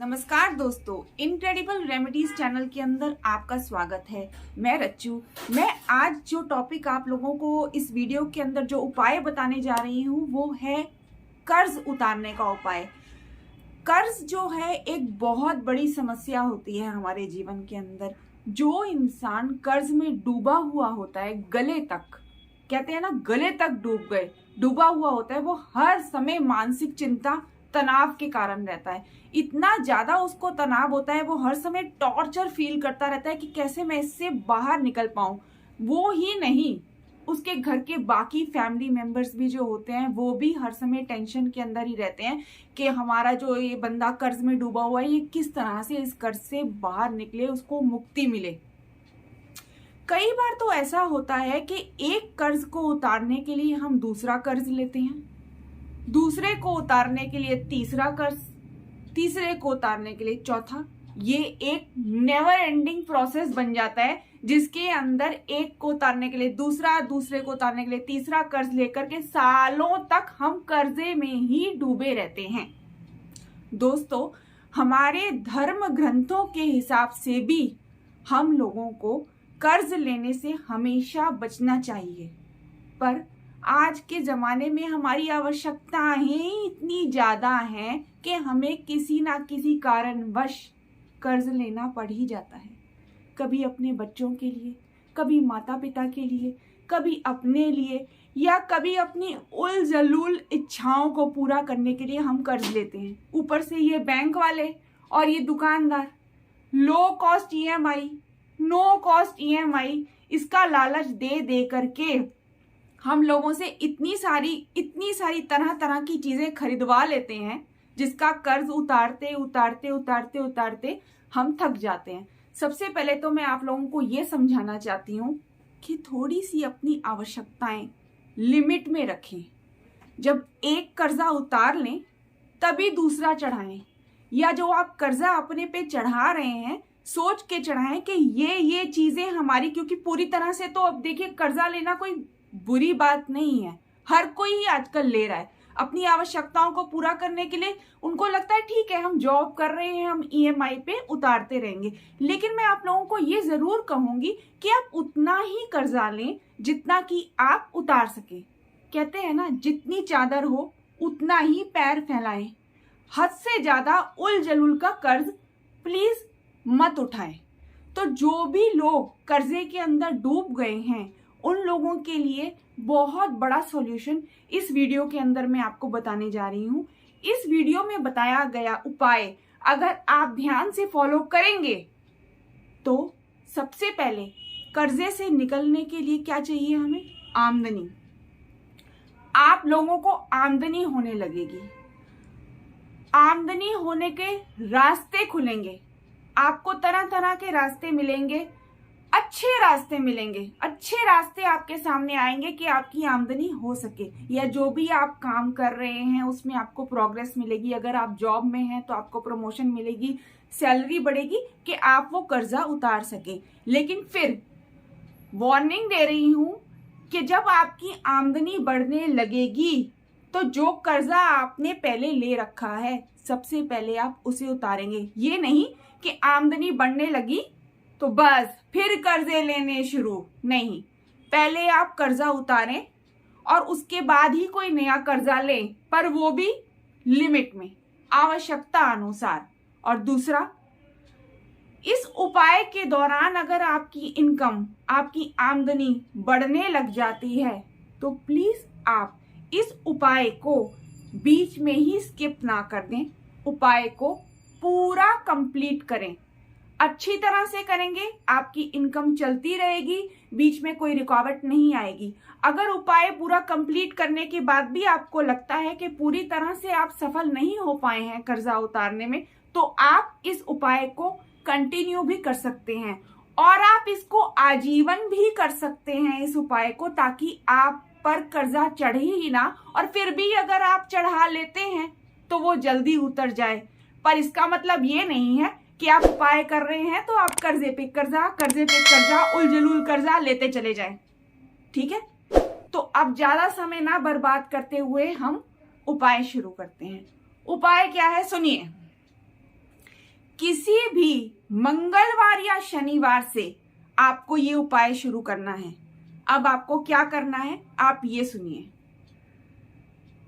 नमस्कार दोस्तों, incredible remedies channel के अंदर आपका स्वागत है। मैं रच्चू। मैं आज जो टॉपिक आप लोगों को इस वीडियो के अंदर जो उपाय बताने जा रही हूँ वो है कर्ज उतारने का उपाय। कर्ज जो है एक बहुत बड़ी समस्या होती है हमारे जीवन के अंदर। जो इंसान कर्ज में डूबा हुआ होता है, गले तक, कहते हैं ना, गले तक डूबा हुआ होता है, वो हर समय मानसिक चिंता तनाव के कारण रहता है। इतना ज्यादा उसको तनाव होता है, वो हर समय टॉर्चर फील करता रहता है कि कैसे मैं इससे बाहर निकल पाऊं। वो ही नहीं, उसके घर के बाकी फैमिली मेंबर्स भी जो होते हैं वो भी हर समय टेंशन के अंदर ही रहते हैं कि हमारा जो ये बंदा कर्ज में डूबा हुआ है, ये किस तरह से इस कर्ज से बाहर निकले, उसको मुक्ति मिले। कई बार तो ऐसा होता है कि एक कर्ज को उतारने के लिए हम दूसरा कर्ज लेते हैं, दूसरे को उतारने के लिए तीसरा कर्ज, तीसरे को उतारने के लिए चौथा। ये एक नेवर एंडिंग प्रोसेस बन जाता है जिसके अंदर एक को उतारने के लिए दूसरा, दूसरे को उतारने के लिए तीसरा कर्ज लेकर के सालों तक हम कर्जे में ही डूबे रहते हैं। दोस्तों, हमारे धर्म ग्रंथों के हिसाब से भी हम लोगों को कर्ज लेने से हमेशा बचना चाहिए, पर आज के जमाने में हमारी आवश्यकताएं ही इतनी ज्यादा हैं कि हमें किसी ना किसी कारणवश कर्ज लेना पड़ ही जाता है। कभी अपने बच्चों के लिए, कभी माता पिता के लिए, कभी अपने लिए, या कभी अपनी उल जलूल इच्छाओं को पूरा करने के लिए हम कर्ज लेते हैं। ऊपर से ये बैंक वाले और ये दुकानदार low cost EMI, no cost EMI, इसका लालच दे दे करके हम लोगों से इतनी सारी तरह तरह की चीजें खरीदवा लेते हैं जिसका कर्ज उतारते उतारते उतारते उतारते हम थक जाते हैं। सबसे पहले तो मैं आप लोगों को ये समझाना चाहती हूँ कि थोड़ी सी अपनी आवश्यकताएं लिमिट में रखें। जब एक कर्जा उतार लें तभी दूसरा चढ़ाएं, या जो आप कर्जा अपने पे चढ़ा रहे हैं सोच के चढ़ाएं कि ये चीजें हमारी, क्योंकि पूरी तरह से तो अब देखिए कर्जा लेना कोई बुरी बात नहीं है, हर कोई ही आजकल ले रहा है अपनी आवश्यकताओं को पूरा करने के लिए। उनको लगता है ठीक है, हम जॉब कर रहे हैं, हम ईएमआई पे उतारते रहेंगे। लेकिन मैं आप लोगों को ये जरूर कहूंगी कि आप उतना ही कर्जा लें जितना कि आप उतार सके। कहते हैं ना, जितनी चादर हो उतना ही पैर फैलाएं। हद से ज्यादा उल जलूल का कर्ज प्लीज मत उठाएं। तो जो भी लोग कर्जे के अंदर डूब गए हैं उन लोगों के लिए बहुत बड़ा सॉल्यूशन इस वीडियो के अंदर मैं आपको बताने जा रही हूँ। इस वीडियो में बताया गया उपाय अगर आप ध्यान से फॉलो करेंगे तो सबसे पहले कर्जे से निकलने के लिए क्या चाहिए हमें? आमदनी। आप लोगों को आमदनी होने लगेगी, आमदनी होने के रास्ते खुलेंगे, आपको तरह तरह के रास्ते मिलेंगे, अच्छे रास्ते मिलेंगे, अच्छे रास्ते आपके सामने आएंगे कि आपकी आमदनी हो सके, या जो भी आप काम कर रहे हैं उसमें आपको प्रोग्रेस मिलेगी। अगर आप जॉब में हैं तो आपको प्रमोशन मिलेगी, सैलरी बढ़ेगी कि आप वो कर्जा उतार सके। लेकिन फिर वार्निंग दे रही हूं कि जब आपकी आमदनी बढ़ने लगेगी तो जो कर्जा आपने पहले ले रखा है सबसे पहले आप उसे उतारेंगे। ये नहीं कि आमदनी बढ़ने लगी तो बस फिर कर्जे लेने शुरू, नहीं, पहले आप कर्जा उतारें और उसके बाद ही कोई नया कर्जा लें, पर वो भी लिमिट में, आवश्यकता अनुसार। और दूसरा, इस उपाय के दौरान अगर आपकी इनकम, आपकी आमदनी बढ़ने लग जाती है तो प्लीज आप इस उपाय को बीच में ही स्किप ना कर दें, उपाय को पूरा कंप्लीट करें। अच्छी तरह से करेंगे, आपकी इनकम चलती रहेगी, बीच में कोई रुकावट नहीं आएगी। अगर उपाय पूरा कंप्लीट करने के बाद भी आपको लगता है कि पूरी तरह से आप सफल नहीं हो पाए हैं कर्जा उतारने में, तो आप इस उपाय को कंटिन्यू भी कर सकते हैं और आप इसको आजीवन भी कर सकते हैं इस उपाय को, ताकि आप पर कर्जा चढ़े ही ना, और फिर भी अगर आप चढ़ा लेते हैं तो वो जल्दी उतर जाए। पर इसका मतलब ये नहीं है कि आप उपाय कर रहे हैं तो आप कर्जे पे कर्जा उल जलूल कर्जा लेते चले जाएं। ठीक है, तो अब ज्यादा समय ना बर्बाद करते हुए हम उपाय शुरू करते हैं। उपाय क्या है सुनिए। किसी भी मंगलवार या शनिवार से आपको ये उपाय शुरू करना है। अब आपको क्या करना है, आप ये सुनिए।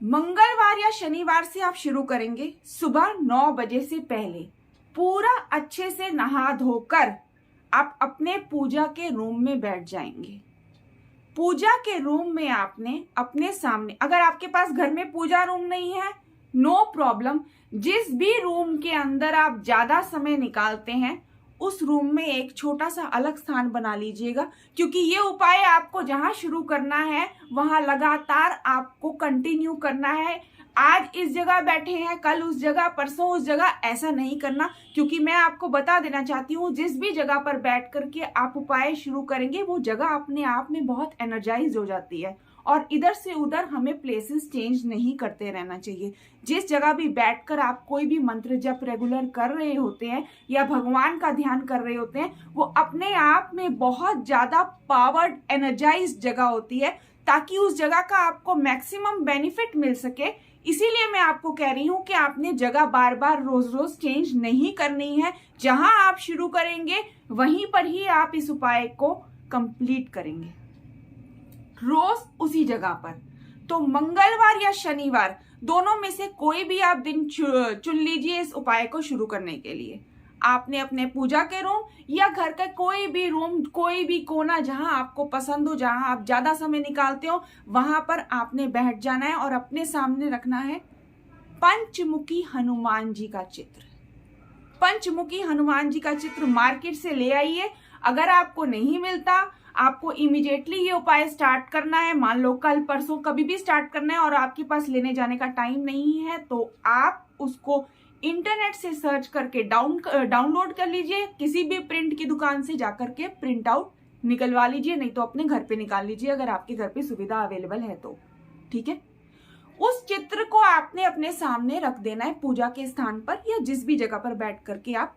मंगलवार या शनिवार से आप शुरू करेंगे सुबह 9 बजे से पहले पूरा अच्छे से नहा धोकर आप अपने पूजा के रूम में बैठ जाएंगे। पूजा के रूम में आपने अपने सामने, अगर आपके पास घर में पूजा रूम नहीं है, नो प्रॉब्लम, जिस भी रूम के अंदर आप ज्यादा समय निकालते हैं उस रूम में एक छोटा सा अलग स्थान बना लीजिएगा, क्योंकि ये उपाय आपको जहां शुरू करना है वहां लगातार आपको कंटिन्यू करना है। आज इस जगह बैठे हैं, कल उस जगह, परसों उस जगह, ऐसा नहीं करना। क्योंकि मैं आपको बता देना चाहती हूँ, जिस भी जगह पर बैठ करके आप उपाय शुरू करेंगे वो जगह अपने आप में बहुत एनर्जाइज हो जाती है। और इधर से उधर हमें प्लेसेस चेंज नहीं करते रहना चाहिए। जिस जगह भी बैठकर आप कोई भी मंत्र जप रेगुलर कर रहे होते हैं या भगवान का ध्यान कर रहे होते हैं, वो अपने आप में बहुत ज्यादा पावर्ड एनर्जाइज्ड जगह होती है, ताकि उस जगह का आपको मैक्सिमम बेनिफिट मिल सके। इसीलिए मैं आपको कह रही हूं कि आपने जगह बार बार रोज रोज चेंज नहीं करनी है। जहां आप शुरू करेंगे वहीं पर ही आप इस उपाय को कंप्लीट करेंगे, रोज उसी जगह पर। तो मंगलवार या शनिवार दोनों में से कोई भी आप दिन चुन लीजिए इस उपाय को शुरू करने के लिए। आपने अपने पूजा के रूम या घर का कोई भी रूम, कोई भी कोना जहां आपको पसंद हो, जहां आप ज्यादा समय निकालते हो, वहां पर आपने बैठ जाना है और अपने सामने रखना है पंचमुखी हनुमान जी का चित्र। पंचमुखी हनुमान जी का चित्र मार्केट से ले आइए। अगर आपको नहीं मिलता, आपको इमीडिएटली ये उपाय स्टार्ट करना है, मान लो कल परसों कभी भी स्टार्ट करना है और आपके पास लेने जाने का टाइम नहीं है, तो आप उसको इंटरनेट से सर्च करके डाउनलोड कर लीजिए। किसी भी प्रिंट की दुकान से जाकर के प्रिंट आउट निकलवा लीजिए, नहीं तो अपने घर पे निकाल लीजिए अगर आपके घर पे सुविधा अवेलेबल है तो। ठीक है, उस चित्र को आपने अपने सामने रख देना है पूजा के स्थान पर या जिस भी जगह पर बैठ करके आप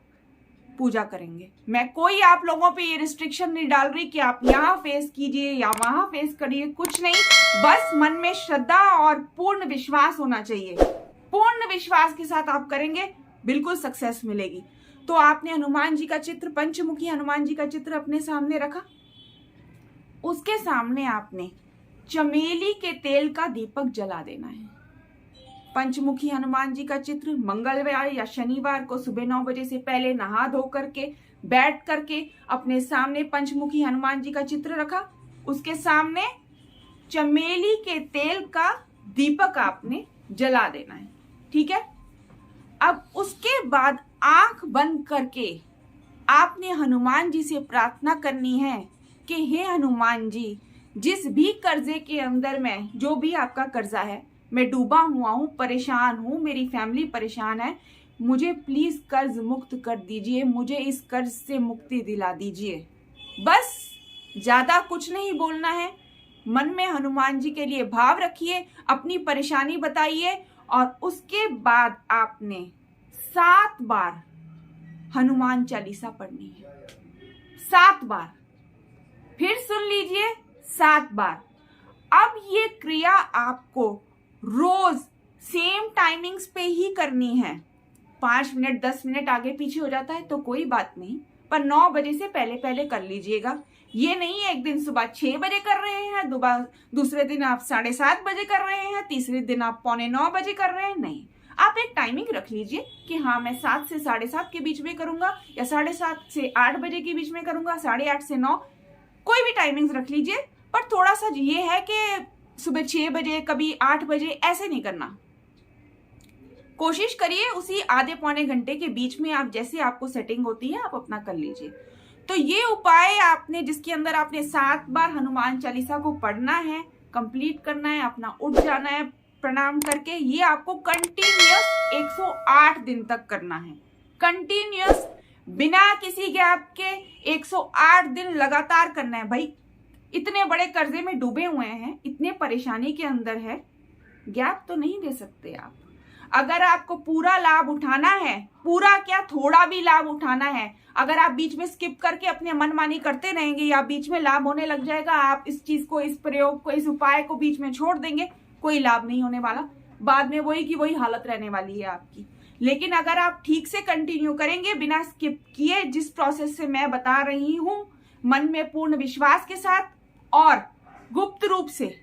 पूजा करेंगे। मैं कोई आप लोगों पे ये रिस्ट्रिक्शन नहीं डाल रही कि आप यहाँ फेस कीजिए या वहां फेस करिए, कुछ नहीं। बस मन में श्रद्धा और पूर्ण विश्वास होना चाहिए। पूर्ण विश्वास के साथ आप करेंगे, बिल्कुल सक्सेस मिलेगी। तो आपने हनुमान जी का चित्र, पंचमुखी हनुमान जी का चित्र अपने सामने रखा। उसके सामने आपने चमेली के तेल का दीपक जला देना है। पंचमुखी हनुमान जी का चित्र मंगलवार या शनिवार को सुबह 9 बजे से पहले नहा धो करके बैठ करके अपने सामने पंचमुखी हनुमान जी का चित्र रखा। उसके सामने चमेली के तेल का दीपक आपने जला देना है। ठीक है, अब उसके बाद आंख बंद करके आपने हनुमान जी से प्रार्थना करनी है कि हे हनुमान जी, जिस भी कर्जे के अंदर में, जो भी आपका कर्जा है, मैं डूबा हुआ हूं, परेशान हूं, मेरी फैमिली परेशान है, मुझे प्लीज कर्ज मुक्त कर दीजिए, मुझे इस कर्ज से मुक्ति दिला दीजिए। बस ज्यादा कुछ नहीं बोलना है, मन में हनुमान जी के लिए भाव रखिए, अपनी परेशानी बताइए और उसके बाद आपने 7 बार हनुमान चालीसा पढ़नी है। 7 बार, फिर सुन लीजिए, 7 बार। अब ये क्रिया आपको रोज सेम टाइमिंग्स पे ही करनी है। 5 मिनट 10 मिनट आगे पीछे हो जाता है तो कोई बात नहीं, पर 9 बजे से पहले पहले कर लीजिएगा। ये नहीं है एक दिन सुबह 6 बजे कर रहे हैं, दूसरे दिन आप 7:30 बजे कर रहे हैं, तीसरे दिन आप 8:45 बजे कर रहे हैं। नहीं, आप एक टाइमिंग रख लीजिए कि हाँ मैं 7 से 7:30 के बीच में करूंगा, या 7:30 से 8 बजे के बीच में करूंगा, 8:30 से 9, कोई भी टाइमिंग्स रख लीजिए। पर थोड़ा सा ये है कि सुबह 6 बजे, कभी 8 बजे, ऐसे नहीं करना। कोशिश करिए उसी आधे पौने घंटे के बीच में आप, जैसे आपको सेटिंग होती है, आप अपना कर लीजिए। तो ये उपाय आपने, जिसके अंदर आपने 7 बार हनुमान चालीसा को पढ़ना है, कंप्लीट करना है, अपना उठ जाना है प्रणाम करके, ये आपको कंटिन्यूअस 108 दिन तक करना है। कंटिन्यूअस, बिना किसी गैप के 108 दिन लगातार करना है। भाई इतने बड़े कर्जे में डूबे हुए हैं, इतने परेशानी के अंदर है, गैप तो नहीं दे सकते आप। अगर आपको पूरा लाभ उठाना है, पूरा क्या थोड़ा भी लाभ उठाना है, अगर आप बीच में स्किप करके अपने मनमानी करते रहेंगे या बीच में लाभ होने लग जाएगा, आप इस चीज को, इस प्रयोग को, इस उपाय को बीच में छोड़ देंगे, कोई लाभ नहीं होने वाला। बाद में वही की वही हालत रहने वाली है आपकी। लेकिन अगर आप ठीक से कंटिन्यू करेंगे बिना स्किप किए, जिस प्रोसेस से मैं बता रही हूं, मन में पूर्ण विश्वास के साथ और गुप्त रूप से,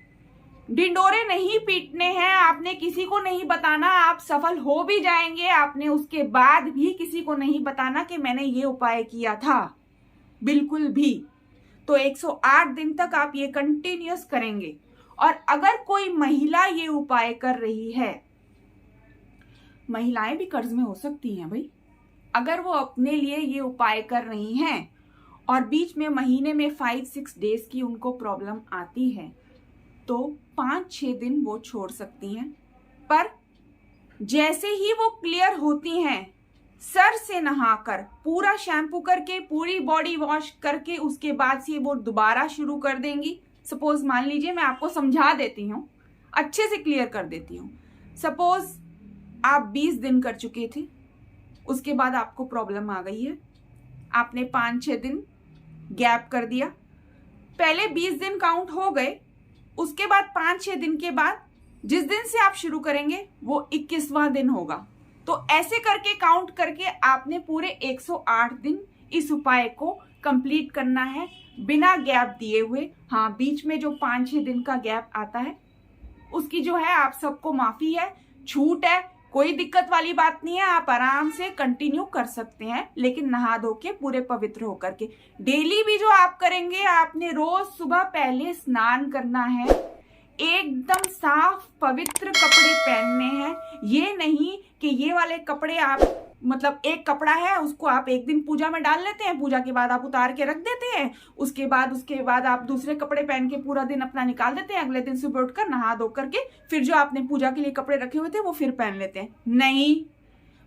ढिंडोरे नहीं पीटने हैं, आपने किसी को नहीं बताना, आप सफल हो भी जाएंगे, आपने उसके बाद भी किसी को नहीं बताना कि मैंने ये उपाय किया था, बिल्कुल भी। तो 108 दिन तक आप ये कंटिन्यूअस करेंगे। और अगर कोई महिला ये उपाय कर रही है, महिलाएं भी कर्ज में हो सकती हैं भाई, अगर वो अपने लिए ये उपाय कर रही हैं और बीच में महीने में 5-6 डेज की उनको प्रॉब्लम आती है, तो 5-6 दिन वो छोड़ सकती हैं। पर जैसे ही वो क्लियर होती हैं, सर से नहाकर, पूरा शैम्पू करके, पूरी बॉडी वॉश करके, उसके बाद से वो दोबारा शुरू कर देंगी। सपोज मान लीजिए, मैं आपको समझा देती हूँ, अच्छे से क्लियर कर देती हूँ। सपोज आप 20 दिन कर चुके थे, उसके बाद आपको प्रॉब्लम आ गई है, आपने 5-6 दिन गैप कर दिया, पहले 20 दिन काउंट हो गए, उसके बाद 5-6 दिन के बाद जिस दिन से आप शुरू करेंगे वो 21वां दिन होगा। तो ऐसे करके काउंट करके आपने पूरे 108 दिन इस उपाय को कंप्लीट करना है, बिना गैप दिए हुए। हाँ, बीच में जो 5-6 दिन का गैप आता है उसकी जो है आप सबको माफी है, छूट है, कोई दिक्कत वाली बात नहीं है, आप आराम से कंटिन्यू कर सकते हैं, लेकिन नहा धो के पूरे पवित्र होकर के। डेली भी जो आप करेंगे, आपने रोज सुबह पहले स्नान करना है, एकदम साफ पवित्र कपड़े पहनने हैं। ये नहीं कि ये वाले कपड़े आप, मतलब एक कपड़ा है उसको आप एक दिन पूजा में डाल लेते हैं, पूजा के बाद आप उतार के रख देते हैं, उसके बाद आप दूसरे कपड़े पहन के पूरा दिन अपना निकाल देते हैं, अगले दिन सुबह उठकर नहा धो करके फिर जो आपने पूजा के लिए कपड़े रखे हुए थे वो फिर पहन लेते हैं। नहीं,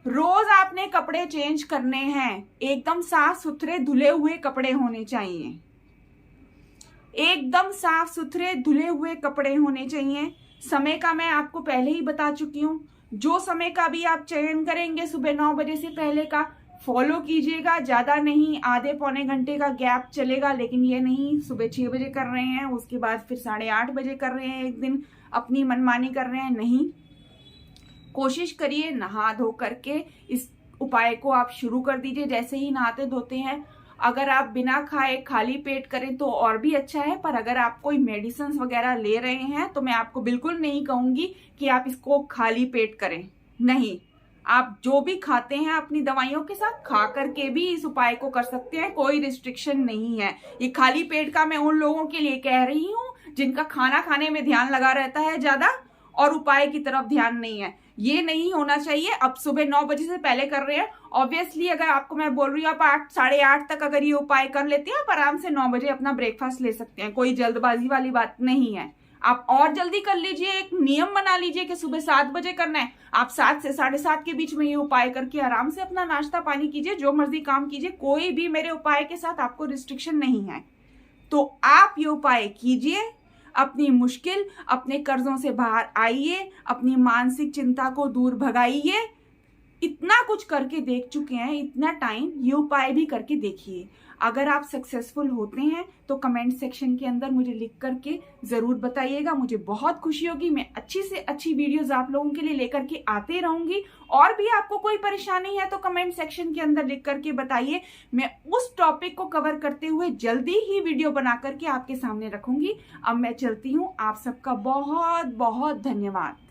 रोज आपने कपड़े चेंज करने हैं, एकदम साफ सुथरे धुले हुए कपड़े होने चाहिए, एकदम साफ सुथरे धुले हुए कपड़े होने चाहिए। समय का मैं आपको पहले ही बता चुकी हूँ, जो समय का भी आप चयन करेंगे सुबह 9 बजे से पहले का फॉलो कीजिएगा, ज्यादा नहीं, आधे पौने घंटे का गैप चलेगा, लेकिन ये नहीं सुबह 6 बजे कर रहे हैं उसके बाद फिर 8:30 बजे कर रहे हैं, एक दिन अपनी मनमानी कर रहे हैं। नहीं, कोशिश करिए नहा धो करके इस उपाय को आप शुरू कर दीजिए। जैसे ही नहाते धोते हैं, अगर आप बिना खाए खाली पेट करें तो और भी अच्छा है, पर अगर आप कोई मेडिसिन वगैरह ले रहे हैं तो मैं आपको बिल्कुल नहीं कहूंगी कि आप इसको खाली पेट करें। नहीं, आप जो भी खाते हैं अपनी दवाइयों के साथ खा करके भी इस उपाय को कर सकते हैं, कोई रिस्ट्रिक्शन नहीं है। ये खाली पेट का मैं उन लोगों के लिए कह रही हूँ जिनका खाना खाने में ध्यान लगा रहता है ज्यादा और उपाय की तरफ ध्यान नहीं है। ये नहीं होना चाहिए। अब सुबह 9 बजे से पहले कर रहे हैं, ऑब्वियसली अगर आपको मैं बोल रही हूँ आप 8-8:30 तक अगर ये उपाय कर लेते हैं, आप आराम से 9 बजे अपना ब्रेकफास्ट ले सकते हैं, कोई जल्दबाजी वाली बात नहीं है। आप और जल्दी कर लीजिए, एक नियम बना लीजिए कि सुबह 7 बजे करना है, आप 7 से 7:30 के बीच में ये उपाय करके आराम से अपना नाश्ता पानी कीजिए, जो मर्जी काम कीजिए, कोई भी मेरे उपाय के साथ आपको रिस्ट्रिक्शन नहीं है। तो आप ये उपाय कीजिए, अपनी मुश्किल, अपने कर्जों से बाहर आइए, अपनी मानसिक चिंता को दूर भगाइए। इतना कुछ करके देख चुके हैं, इतना टाइम, ये उपाय भी करके देखिए। अगर आप सक्सेसफुल होते हैं तो कमेंट सेक्शन के अंदर मुझे लिख करके जरूर बताइएगा, मुझे बहुत खुशी होगी। मैं अच्छी से अच्छी वीडियोस आप लोगों के लिए लेकर के आते रहूंगी। और भी आपको कोई परेशानी है तो कमेंट सेक्शन के अंदर लिख करके बताइए, मैं उस टॉपिक को कवर करते हुए जल्दी ही वीडियो बना करके आपके सामने रखूंगी। अब मैं चलती हूँ, आप सबका बहुत बहुत धन्यवाद।